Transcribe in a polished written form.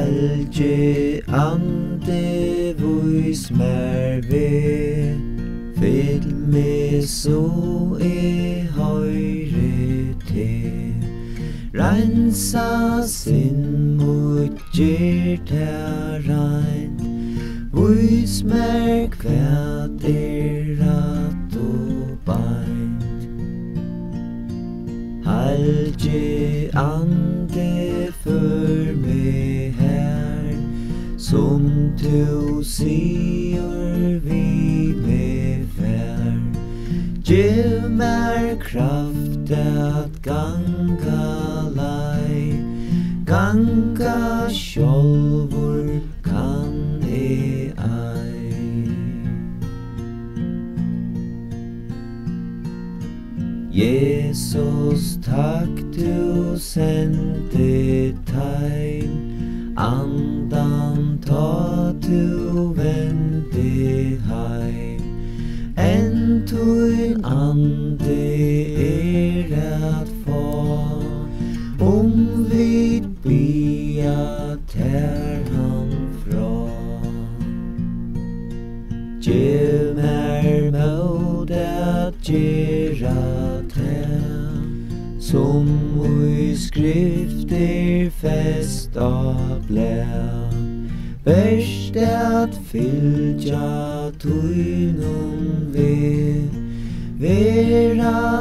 Helge ande vis mer ve, fyll meg så høyre te. Rensa sinn mot gjert rein, vis mer kvært rett og beint. Helge ande for meg her, som du sier vi med fær. Giv mer kraft at ganga lei, ganga sjálvur kan ei. Jesus, takk du sendte tegn, andan ta du vende heim. En tuin ande at få, vi bia ter han fra. Gjev mer mod at gjera ter, som i skrifter festa blä. Verst at fylgja tuinum vera